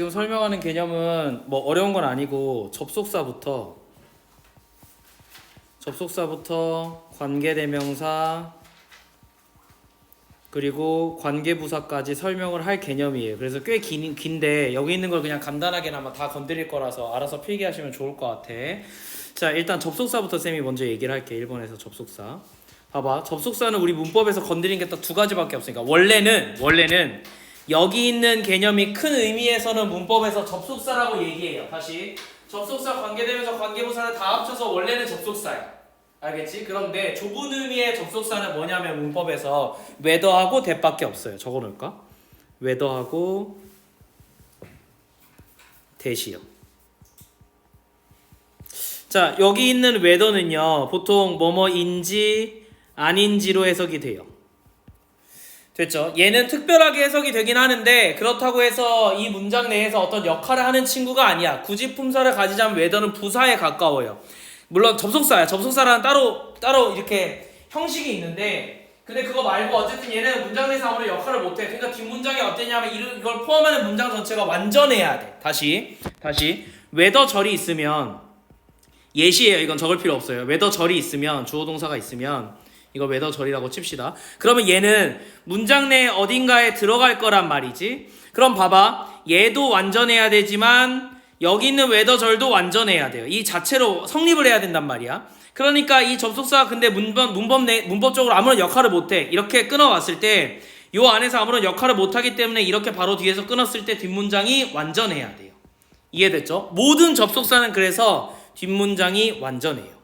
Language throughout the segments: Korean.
지금 설명하는 개념은 뭐 어려운 건 아니고 접속사부터 관계대명사 그리고 관계부사까지 설명을 할 개념이에요. 그래서 꽤 긴데 여기 있는 걸 그냥 간단하게나마 다 건드릴 거라서 알아서 필기하시면 좋을 것 같아. 자, 일단 접속사부터 쌤이 먼저 얘기를 할게. 1번에서 접속사. 봐봐. 접속사는 우리 문법에서 건드린 게 딱 두 가지밖에 없으니까 원래는 여기 있는 개념이 큰 의미에서는 문법에서 접속사라고 얘기해요. 다시 접속사, 관계대명사, 관계부사를 다 합쳐서 원래는 접속사야. 알겠지? 그런데 좁은 의미의 접속사는 뭐냐면 문법에서 whether하고 that밖에 없어요. 적어놓을까? whether하고 that이요. 자, 여기 있는 whether는요 보통 뭐뭐인지 아닌지로 해석이 돼요. 됐죠? 얘는 특별하게 해석이 되긴 하는데 그렇다고 해서 이 문장 내에서 어떤 역할을 하는 친구가 아니야. 굳이 품사를 가지자면 whether는 부사에 가까워요. 물론 접속사야. 접속사라는 따로 이렇게 형식이 있는데 근데 그거 말고 어쨌든 얘는 문장 내에서 아무런 역할을 못해. 그러니까 뒷문장이 어땠냐면 이걸 포함하는 문장 전체가 완전해야 돼. 다시 whether 절이 있으면 예시예요. 이건 적을 필요 없어요. whether 절이 있으면 주어 동사가 있으면 이거 whether 절이라고 칩시다. 그러면 얘는 문장 내 어딘가에 들어갈 거란 말이지. 그럼 봐봐. 얘도 완전해야 되지만 여기 있는 whether 절도 완전해야 돼요. 이 자체로 성립을 해야 된단 말이야. 그러니까 이 접속사가 근데 문법적으로 아무런 역할을 못해. 이렇게 끊어왔을 때 요 안에서 아무런 역할을 못하기 때문에 이렇게 바로 뒤에서 끊었을 때 뒷문장이 완전해야 돼요. 이해됐죠? 모든 접속사는 그래서 뒷문장이 완전해요.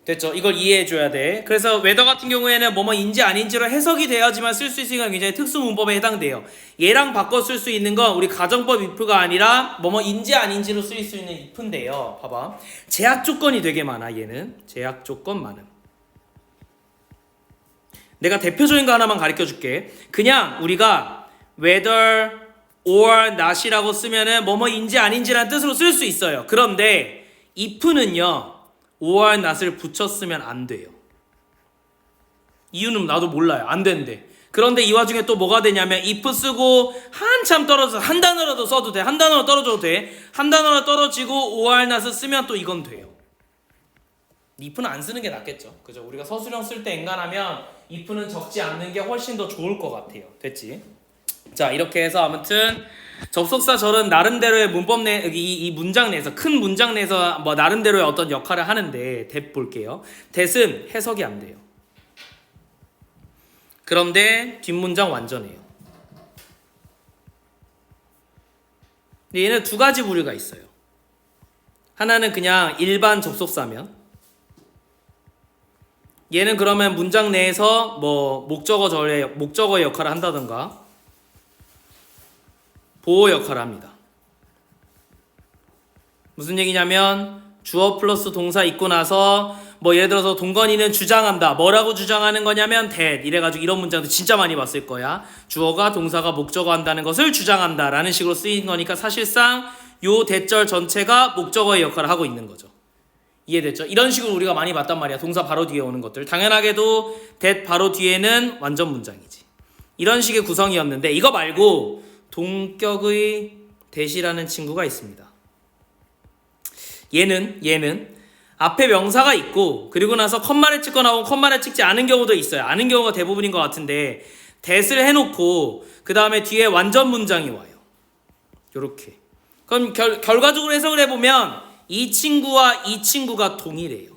됐죠? 이걸 이해해줘야 돼. 그래서 whether 같은 경우에는 뭐뭐인지 아닌지로 해석이 되어야지만 쓸 수 있으니까 굉장히 특수 문법에 해당돼요. 얘랑 바꿔 쓸 수 있는 건 우리 가정법 if가 아니라 뭐뭐인지 아닌지로 쓰일 수 있는 if인데요. 봐봐. 제약 조건이 되게 많아. 얘는 제약 조건 많음. 내가 대표적인 거 하나만 가르쳐 줄게. 그냥 우리가 whether or not이라고 쓰면은 뭐뭐인지 아닌지라는 뜻으로 쓸 수 있어요. 그런데 if는요 or not을 붙였으면 안 돼요. 이유는 나도 몰라요. 안 된대. 그런데 이 와중에 또 뭐가 되냐면 if 쓰고 한참 떨어져서 한 단어라도 써도 돼. 한 단어로 떨어져도 돼. 한 단어로 떨어지고 or not을 쓰면 또 이건 돼요. if는 안 쓰는 게 낫겠죠. 그죠? 우리가 서술형 쓸 때 엔간하면 if는 적지 않는 게 훨씬 더 좋을 것 같아요. 됐지? 자, 이렇게 해서 아무튼 접속사 절은 나름대로의 문법 내 이 문장 내에서 큰 문장 내에서 뭐 나름대로의 어떤 역할을 하는데 that 볼게요. that은 해석이 안 돼요. 그런데 뒷문장 완전해요. 근데 얘는 두 가지 부류가 있어요. 하나는 그냥 일반 접속사면 얘는 그러면 문장 내에서 뭐 목적어의 역할을 한다던가 보호 역할을 합니다. 무슨 얘기냐면 주어 플러스 동사 있고 나서 뭐 예를 들어서 동건이는 주장한다. 뭐라고 주장하는 거냐면 that 이래가지고 이런 문장도 진짜 많이 봤을 거야. 주어가 동사가 목적어 한다는 것을 주장한다 라는 식으로 쓰인 거니까 사실상 요 that절 전체가 목적어의 역할을 하고 있는 거죠. 이해됐죠? 이런 식으로 우리가 많이 봤단 말이야. 동사 바로 뒤에 오는 것들. 당연하게도 that 바로 뒤에는 완전 문장이지. 이런 식의 구성이었는데 이거 말고 동격의 that이라는 친구가 있습니다. 얘는 앞에 명사가 있고 그리고 나서 컴마를 찍거나 혹은 컴마를 찍지 않은 경우도 있어요. 아는 경우가 대부분인 것 같은데 that을 해놓고 그 다음에 뒤에 완전 문장이 와요. 요렇게. 그럼 결과적으로 해석을 해보면 이 친구와 이 친구가 동일해요.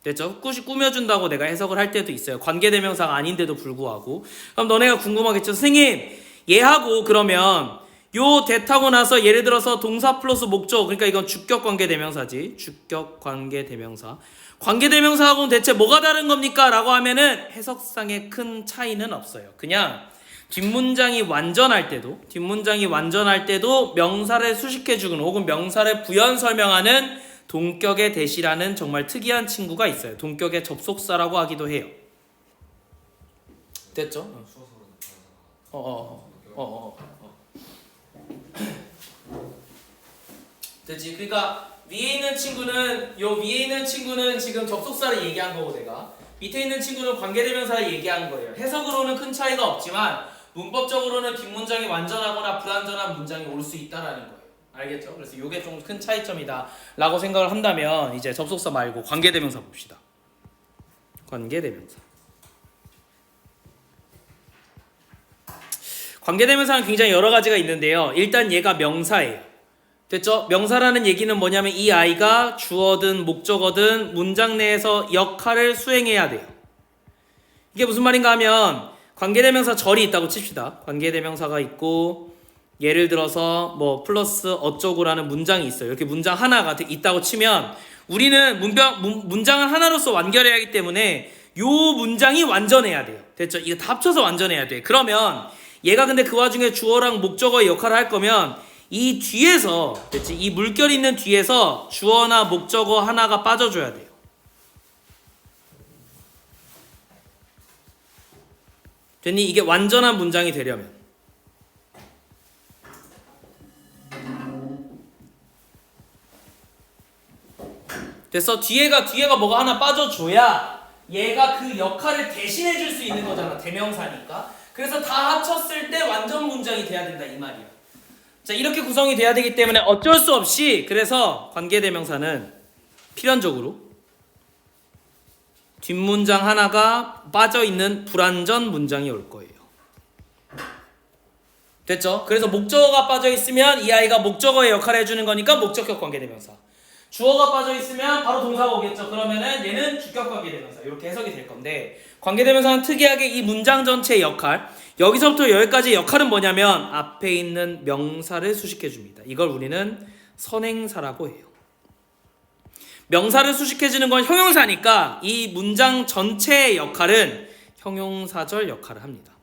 됐죠? 꾸며준다고 내가 해석을 할 때도 있어요. 관계대명사가 아닌데도 불구하고. 그럼 너네가 궁금하겠죠? 선생님 얘하고 그러면 요 that하고 나서 예를 들어서 동사 플러스 목적 그러니까 이건 주격 관계대명사지. 주격 관계대명사. 관계대명사하고는 대체 뭐가 다른 겁니까? 라고 하면은 해석상의 큰 차이는 없어요. 그냥 뒷문장이 완전할 때도 명사를 수식해주는 혹은 명사를 부연 설명하는 동격의 that이라는 정말 특이한 친구가 있어요. 동격의 접속사라고 하기도 해요. 됐죠? 됐지? 그러니까 위에 있는 친구는 지금 접속사를 얘기한 거고 내가 밑에 있는 친구는 관계대명사를 얘기한 거예요. 해석으로는 큰 차이가 없지만 문법적으로는 뒷문장이 완전하거나 불완전한 문장이 올 수 있다라는 거예요. 알겠죠? 그래서 이게 좀 큰 차이점이다 라고 생각을 한다면 이제 접속사 말고 관계대명사 봅시다. 관계대명사. 관계대명사는 굉장히 여러 가지가 있는데요. 일단 얘가 명사예요. 됐죠? 명사라는 얘기는 뭐냐면 이 아이가 주어든 목적어든 문장 내에서 역할을 수행해야 돼요. 이게 무슨 말인가 하면 관계대명사 절이 있다고 칩시다. 관계대명사가 있고 예를 들어서 뭐 플러스 어쩌고라는 문장이 있어요. 이렇게 문장 하나가 있다고 치면 우리는 문장을 하나로서 완결해야 하기 때문에 요 문장이 완전해야 돼요. 됐죠? 이거 다 합쳐서 완전해야 돼. 그러면 얘가 근데 그 와중에 주어랑 목적어의 역할을 할 거면 이 뒤에서, 됐지? 이 물결 있는 뒤에서 주어나 목적어 하나가 빠져줘야 돼요. 됐니? 이게 완전한 문장이 되려면. 됐어? 뒤에가 뭐가 하나 빠져줘야 얘가 그 역할을 대신해 줄 수 있는 거잖아. 대명사니까. 그래서 다 합쳤을 때 완전 문장이 돼야 된다 이 말이야. 자, 이렇게 구성이 돼야 되기 때문에 어쩔 수 없이 그래서 관계대명사는 필연적으로 뒷문장 하나가 빠져있는 불완전 문장이 올 거예요. 됐죠? 그래서 목적어가 빠져있으면 이 아이가 목적어의 역할을 해주는 거니까 목적격 관계대명사. 주어가 빠져있으면 바로 동사가 오겠죠. 그러면은 얘는 주격 관계대명사. 이렇게 해석이 될 건데 관계대명사는 특이하게 이 문장 전체의 역할, 여기서부터 여기까지 역할은 뭐냐면 앞에 있는 명사를 수식해줍니다. 이걸 우리는 선행사라고 해요. 명사를 수식해주는 건 형용사니까 이 문장 전체의 역할은 형용사절 역할을 합니다.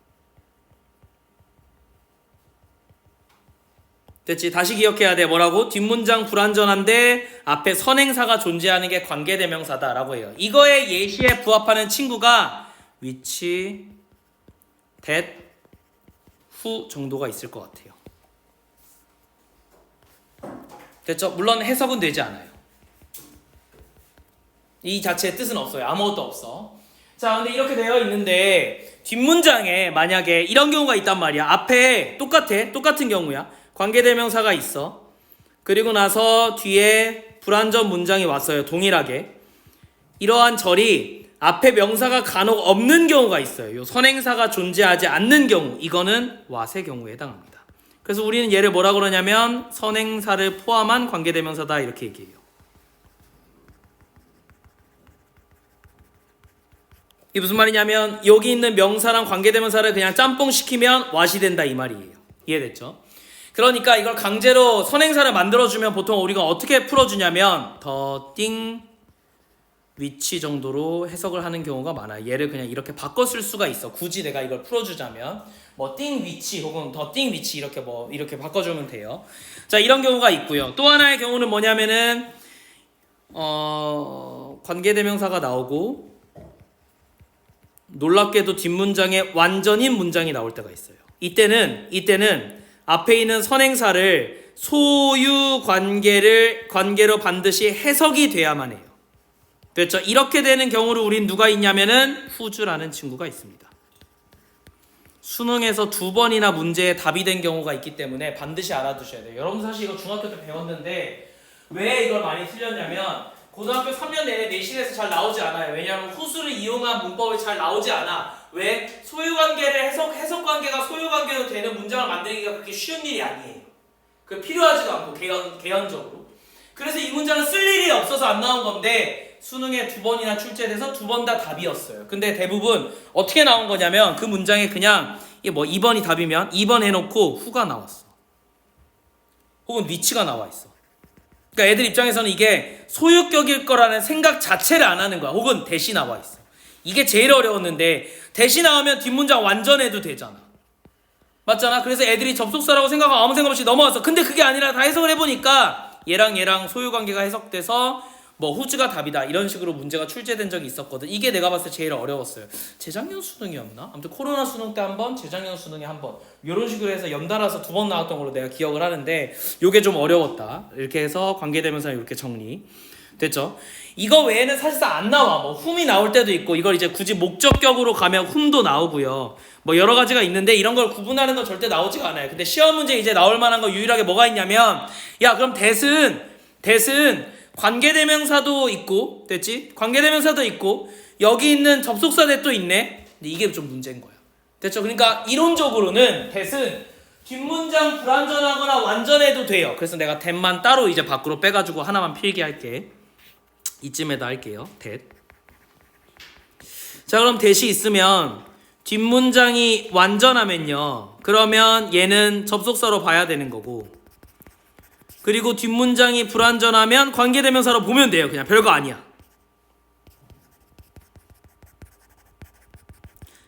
됐지? 다시 기억해야 돼. 뭐라고? 뒷문장 불완전한데 앞에 선행사가 존재하는 게 관계대명사다라고 해요. 이거의 예시에 부합하는 친구가 which, that, who 정도가 있을 것 같아요. 됐죠? 물론 해석은 되지 않아요. 이 자체의 뜻은 없어요. 아무것도 없어. 자, 근데 이렇게 되어 있는데 뒷문장에 만약에 이런 경우가 있단 말이야. 앞에 똑같은 경우야. 관계대명사가 있어. 그리고 나서 뒤에 불완전 문장이 왔어요. 동일하게. 이러한 절이 앞에 명사가 간혹 없는 경우가 있어요. 요 선행사가 존재하지 않는 경우, 이거는 what의 경우에 해당합니다. 그래서 우리는 얘를 뭐라 그러냐면 선행사를 포함한 관계대명사다 이렇게 얘기해요. 이게 무슨 말이냐면 여기 있는 명사랑 관계대명사를 그냥 짬뽕 시키면 what이 된다 이 말이에요. 이해됐죠? 그러니까 이걸 강제로 선행사를 만들어주면 보통 우리가 어떻게 풀어주냐면 더 띵 위치 정도로 해석을 하는 경우가 많아요. 얘를 그냥 이렇게 바꿔 쓸 수가 있어. 굳이 내가 이걸 풀어주자면 뭐 띵 위치 혹은 더 띵 위치 이렇게 바꿔주면 돼요. 자, 이런 경우가 있고요. 또 하나의 경우는 뭐냐면은 관계대명사가 나오고 놀랍게도 뒷문장에 완전인 문장이 나올 때가 있어요. 이때는 앞에 있는 선행사를 소유 관계로 반드시 해석이 돼야만 해요. 됐죠? 이렇게 되는 경우로 우린 누가 있냐면은 후주라는 친구가 있습니다. 수능에서 2번이나 문제에 답이 된 경우가 있기 때문에 반드시 알아두셔야 돼요. 여러분 사실 이거 중학교 때 배웠는데 왜 이걸 많이 틀렸냐면 고등학교 3년 내내 내신에서 잘 나오지 않아요. 왜냐하면 후수를 이용한 문법이 잘 나오지 않아. 왜? 소유관계를 해석관계가 소유관계로 되는 문장을 만들기가 그렇게 쉬운 일이 아니에요. 그 필요하지도 않고 개연적으로. 그래서 이 문장은 쓸 일이 없어서 안 나온 건데 수능에 2번이나 출제돼서 2번 다 답이었어요. 근데 대부분 어떻게 나온 거냐면 그 문장에 그냥 뭐 2번이 답이면 2번 해놓고 후가 나왔어. 혹은 위치가 나와 있어. 그러니까 애들 입장에서는 이게 소유격일 거라는 생각 자체를 안 하는 거야. 혹은 대시 나와 있어. 이게 제일 어려웠는데 대시 나오면 뒷문장 완전해도 되잖아. 맞잖아? 그래서 애들이 접속사라고 생각하고 아무 생각 없이 넘어왔어. 근데 그게 아니라 다 해석을 해보니까 얘랑 소유관계가 해석돼서 뭐 후즈가 답이다 이런 식으로 문제가 출제된 적이 있었거든. 이게 내가 봤을 때 제일 어려웠어요. 재작년 수능이었나? 아무튼 코로나 수능 때 한 번, 재작년 수능에 한 번 이런 식으로 해서 연달아서 2번 나왔던 걸로 내가 기억을 하는데 이게 좀 어려웠다. 이렇게 해서 관계대명사 이렇게 정리. 됐죠? 이거 외에는 사실상 안 나와. 뭐 whom이 나올 때도 있고, 이걸 이제 굳이 목적격으로 가면 whom도 나오고요. 뭐 여러 가지가 있는데 이런 걸 구분하는 건 절대 나오지가 않아요. 근데 시험 문제 이제 나올 만한 거 유일하게 뭐가 있냐면, 야 그럼 that은 관계대명사도 있고, 됐지? 관계대명사도 있고, 여기 있는 접속사 that도 있네. 근데 이게 좀 문제인 거야. 됐죠? 그러니까 이론적으로는 that은 뒷문장 불완전하거나 완전해도 돼요. 그래서 내가 that만 따로 이제 밖으로 빼가지고 하나만 필기할게. 이쯤에다 할게요. that. 자, 그럼 that이 있으면 뒷문장이 완전하면요, 그러면 얘는 접속사로 봐야 되는 거고, 그리고 뒷문장이 불완전하면 관계대명사로 보면 돼요. 그냥 별거 아니야.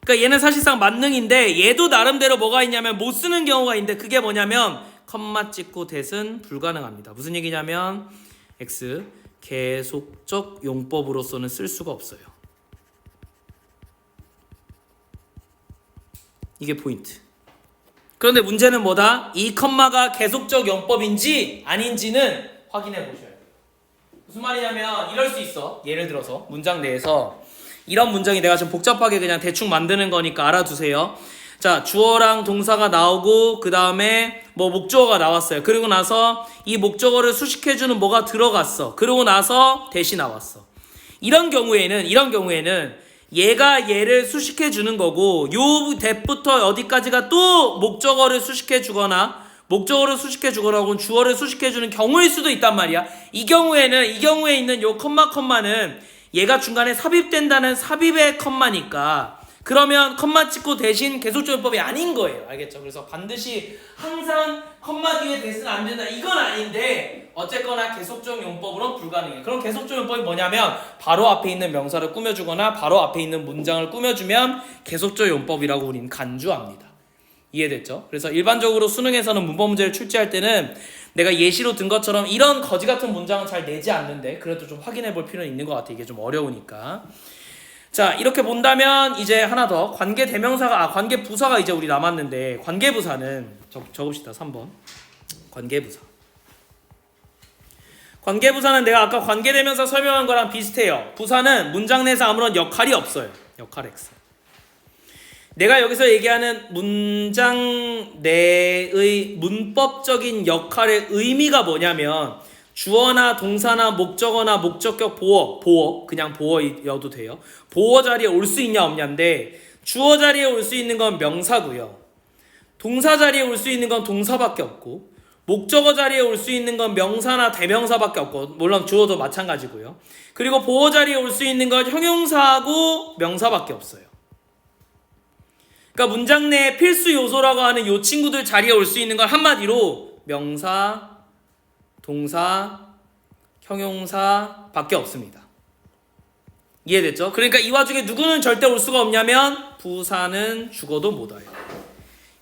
그러니까 얘는 사실상 만능인데, 얘도 나름대로 뭐가 있냐면 못 쓰는 경우가 있는데, 그게 뭐냐면 컴마 찍고 that은 불가능합니다. 무슨 얘기냐면 X 계속적 용법으로서는 쓸 수가 없어요. 이게 포인트. 그런데 문제는 뭐다? 이 컴마가 계속적 용법인지 아닌지는 확인해 보셔야 돼요. 무슨 말이냐면 이럴 수 있어. 예를 들어서 문장 내에서 이런 문장이, 내가 좀 복잡하게 그냥 대충 만드는 거니까 알아두세요. 자, 주어랑 동사가 나오고 그 다음에 뭐 목적어가 나왔어요. 그리고 나서 이 목적어를 수식해주는 뭐가 들어갔어. 그러고 나서 that이 나왔어. 이런 경우에는 얘가 얘를 수식해주는 거고, 요 that부터 어디까지가 또 목적어를 수식해주거나 혹은 주어를 수식해주는 경우일 수도 있단 말이야. 이 경우에 있는 요 컴마는 얘가 중간에 삽입된다는 삽입의 컴마니까, 그러면 컴마 찍고 대신 계속적 용법이 아닌 거예요. 알겠죠? 그래서 반드시 항상 컴마 뒤에 that은 안 된다, 이건 아닌데 어쨌거나 계속적 용법으로는 불가능해. 그럼 계속적 용법이 뭐냐면 바로 앞에 있는 명사를 꾸며주거나 바로 앞에 있는 문장을 꾸며주면 계속적 용법이라고 우리는 간주합니다. 이해됐죠? 그래서 일반적으로 수능에서는 문법 문제를 출제할 때는 내가 예시로 든 것처럼 이런 거지 같은 문장은 잘 내지 않는데, 그래도 좀 확인해 볼 필요는 있는 것 같아. 이게 좀 어려우니까. 자, 이렇게 본다면 이제 하나 더, 관계부사가 이제 우리 남았는데, 관계부사는 적읍시다. 3번 관계부사는 내가 아까 관계대명사 설명한 거랑 비슷해요. 부사는 문장 내에서 아무런 역할이 없어요. 역할 X. 내가 여기서 얘기하는 문장 내의 문법적인 역할의 의미가 뭐냐면, 주어나 동사나 목적어나 목적격 보어, 그냥 보어여도 돼요. 보어 자리에 올 수 있냐 없냐인데, 주어 자리에 올 수 있는 건 명사고요, 동사 자리에 올 수 있는 건 동사밖에 없고, 목적어 자리에 올 수 있는 건 명사나 대명사밖에 없고, 물론 주어도 마찬가지고요. 그리고 보어 자리에 올 수 있는 건 형용사하고 명사밖에 없어요. 그러니까 문장 내 필수 요소라고 하는 요 친구들 자리에 올 수 있는 건 한마디로 명사, 동사, 형용사밖에 없습니다. 이해됐죠? 그러니까 이 와중에 누구는 절대 올 수가 없냐면 부사는 죽어도 못 와요.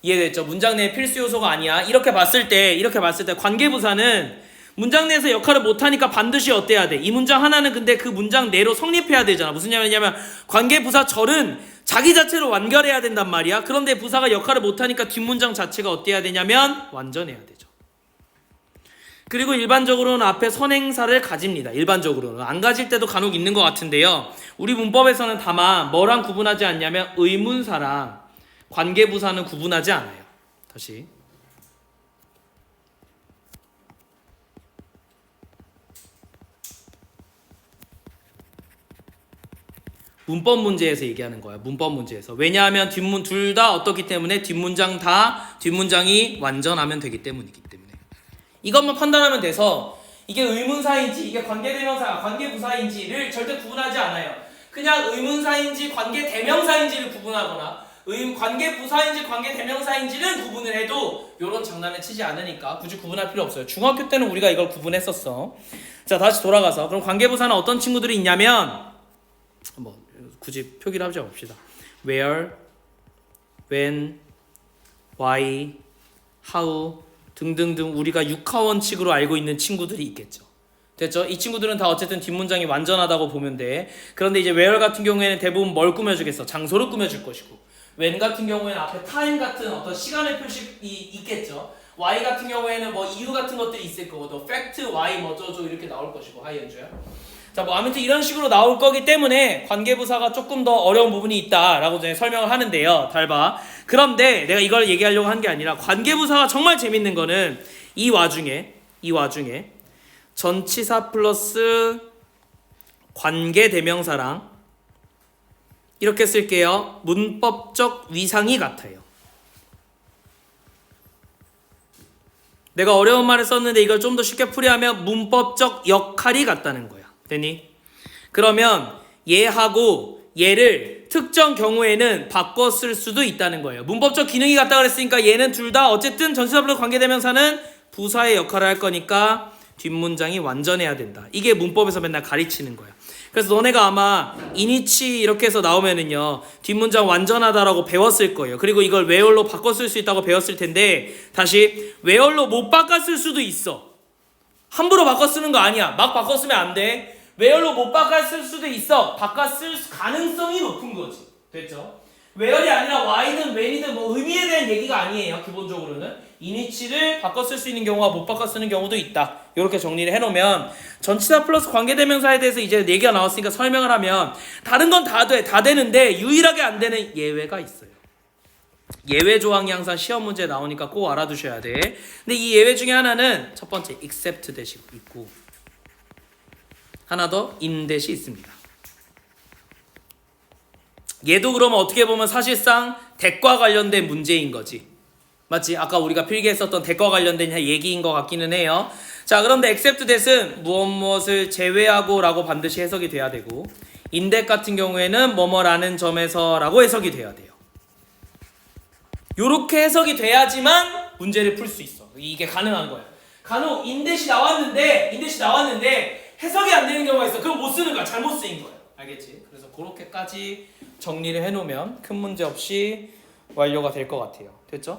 이해됐죠? 문장 내 필수 요소가 아니야. 이렇게 봤을 때 관계부사는 문장 내에서 역할을 못하니까 반드시 어때야 돼? 이 문장 하나는 근데 그 문장 내로 성립해야 되잖아. 무슨 얘기냐면 관계부사절은 자기 자체로 완결해야 된단 말이야. 그런데 부사가 역할을 못하니까 뒷문장 자체가 어때야 되냐면 완전해야 되죠. 그리고 일반적으로는 앞에 선행사를 가집니다. 일반적으로는 안 가질 때도 간혹 있는 것 같은데요, 우리 문법에서는 다만 뭐랑 구분하지 않냐면 의문사랑 관계부사는 구분하지 않아요. 다시 문법 문제에서 얘기하는 거야. 문법 문제에서. 왜냐하면 둘 다 어떻기 때문에 뒷문장이 완전하면 되기 때문이기 때문에. 이것만 판단하면 돼서 이게 의문사인지 이게 관계부사인지를 절대 구분하지 않아요. 그냥 의문사인지 관계대명사인지를 구분하거나 관계부사인지 관계대명사인지는 구분을 해도 이런 장난을 치지 않으니까 굳이 구분할 필요 없어요. 중학교 때는 우리가 이걸 구분했었어. 자, 다시 돌아가서 그럼 관계부사는 어떤 친구들이 있냐면, 뭐 굳이 표기를 하지 맙시다. where, when, why, how 등등등 우리가 육하원칙으로 알고 있는 친구들이 있겠죠. 됐죠? 이 친구들은 다 어쨌든 뒷문장이 완전하다고 보면 돼. 그런데 이제 where 같은 경우에는 대부분 뭘 꾸며주겠어? 장소를 꾸며줄 것이고, when 같은 경우에는 앞에 time 같은 어떤 시간의 표식이 있겠죠. y 같은 경우에는 뭐 이유 같은 것들이 있을 거고 fact y 뭐 어쩌고 이렇게 나올 것이고 하이 연주야. 자, 뭐 아무튼 이런 식으로 나올 거기 때문에 관계부사가 조금 더 어려운 부분이 있다라고 저희 설명을 하는데요. 잘 봐. 그런데 내가 이걸 얘기하려고 한 게 아니라 관계부사가 정말 재밌는 거는 이 와중에 전치사 플러스 관계대명사랑 이렇게 쓸게요. 문법적 위상이 같아요. 내가 어려운 말을 썼는데 이걸 좀 더 쉽게 풀이하면 문법적 역할이 같다는 거야. 되니? 그러면 얘하고 얘를 특정 경우에는 바꿔 쓸 수도 있다는 거예요. 문법적 기능이 같다 그랬으니까 얘는 둘 다 어쨌든 전치사 플러스 관계대명사는 부사의 역할을 할 거니까 뒷문장이 완전해야 된다. 이게 문법에서 맨날 가르치는 거야. 그래서 너네가 아마 이니치 이렇게 해서 나오면은요 뒷문장 완전하다라고 배웠을 거예요. 그리고 이걸 웨얼로 바꿔 쓸 수 있다고 배웠을 텐데 다시 웨얼로 못 바꿔 쓸 수도 있어. 함부로 바꿔 쓰는 거 아니야. 막 바꿔 쓰면 안 돼. 웨얼로 못 바꿔 쓸 수도 있어. 바꿔 쓸 가능성이 높은 거지. 됐죠? 웨얼이 아니라 why든 when이든 뭐 의미에 대한 얘기가 아니에요. 기본적으로는 이니치를 바꿔 쓸 수 있는 경우와 못 바꿔 쓰는 경우도 있다. 이렇게 정리를 해놓으면 전치사 플러스 관계대명사에 대해서 이제 얘기가 나왔으니까 설명을 하면 다른 건 다 돼. 다 되는데 유일하게 안 되는 예외가 있어요. 예외 조항이 항상 시험 문제에 나오니까 꼭 알아두셔야 돼. 근데 이 예외 중에 하나는 첫 번째 except 대시 있고 하나 더 in 대시 있습니다. 얘도 그러면 어떻게 보면 사실상 대과 관련된 문제인 거지. 맞지? 아까 우리가 필기했었던 대과 관련된 얘기인 것 같기는 해요. 자, 그런데 except that은 무엇을 제외하고 라고 반드시 해석이 돼야 되고 in that 같은 경우에는 뭐뭐라는 점에서 라고 해석이 돼야 돼요. 요렇게 해석이 돼야지만 문제를 풀 수 있어. 이게 가능한 거야. 간혹 in that이 나왔는데 해석이 안 되는 경우가 있어. 그럼 못 쓰는 거야. 잘못 쓰인 거야. 알겠지? 그래서 그렇게까지 정리를 해놓으면 큰 문제 없이 완료가 될 것 같아요. 됐죠?